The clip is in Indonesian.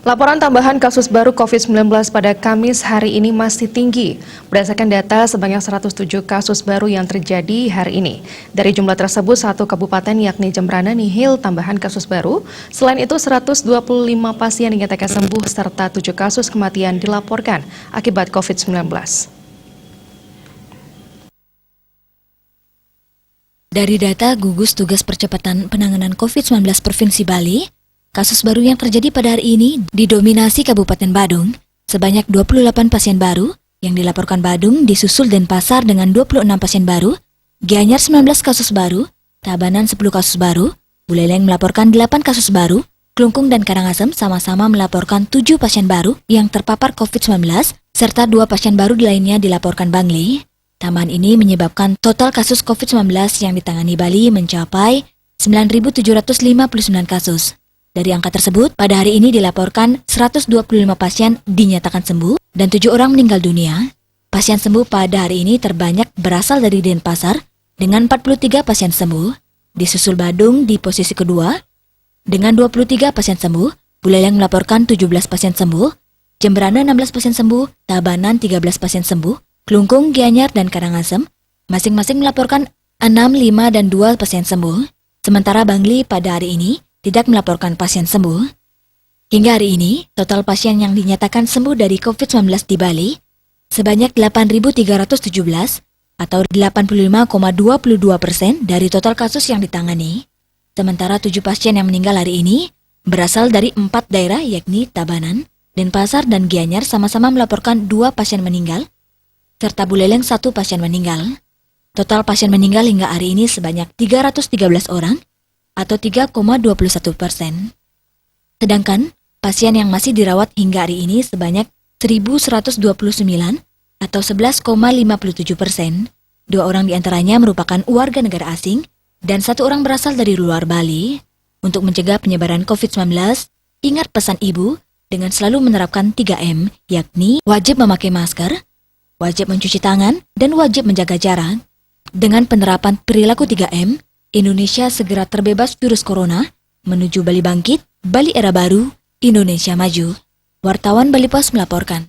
Laporan tambahan kasus baru COVID-19 pada Kamis hari ini masih tinggi. Berdasarkan data, sebanyak 107 kasus baru yang terjadi hari ini. Dari jumlah tersebut, satu kabupaten yakni Jembrana nihil tambahan kasus baru. Selain itu, 125 pasien dinyatakan sembuh serta 7 kasus kematian dilaporkan akibat COVID-19. Dari data Gugus Tugas Percepatan Penanganan COVID-19 Provinsi Bali, kasus baru yang terjadi pada hari ini didominasi Kabupaten Badung, sebanyak 28 pasien baru, yang dilaporkan Badung disusul Denpasar dengan 26 pasien baru, Gianyar 19 kasus baru, Tabanan 10 kasus baru, Buleleng melaporkan 8 kasus baru, Klungkung dan Karangasem sama-sama melaporkan 7 pasien baru yang terpapar COVID-19, serta 2 pasien baru lainnya dilaporkan Bangli. Tambahan ini menyebabkan total kasus COVID-19 yang ditangani Bali mencapai 9.759 kasus. Dari angka tersebut, pada hari ini dilaporkan 125 pasien dinyatakan sembuh dan 7 orang meninggal dunia. Pasien sembuh pada hari ini terbanyak berasal dari Denpasar dengan 43 pasien sembuh, disusul Badung di posisi kedua dengan 23 pasien sembuh, Buleleng melaporkan 17 pasien sembuh, Jembrana 16 pasien sembuh, Tabanan 13 pasien sembuh, Klungkung, Gianyar, dan Karangasem masing-masing melaporkan 6, 5, dan 2 pasien sembuh. Sementara Bangli pada hari ini tidak melaporkan pasien sembuh. Hingga hari ini, total pasien yang dinyatakan sembuh dari COVID-19 di Bali sebanyak 8.317 atau 85,22% dari total kasus yang ditangani. Sementara 7 pasien yang meninggal hari ini berasal dari 4 daerah yakni Tabanan, Denpasar, dan Gianyar sama-sama melaporkan 2 pasien meninggal, serta Buleleng 1 pasien meninggal. Total pasien meninggal hingga hari ini sebanyak 313 orang, atau 3,21%. Sedangkan pasien yang masih dirawat hingga hari ini sebanyak 1.129 atau 11,57%. 2 orang diantaranya merupakan warga negara asing dan 1 orang berasal dari luar Bali. Untuk mencegah penyebaran COVID-19, ingat pesan ibu dengan selalu menerapkan 3M, yakni wajib memakai masker, wajib mencuci tangan, dan wajib menjaga jarak. Dengan penerapan perilaku 3M, Indonesia segera terbebas virus corona, menuju Bali bangkit, Bali era baru, Indonesia maju. Wartawan Bali Pos melaporkan.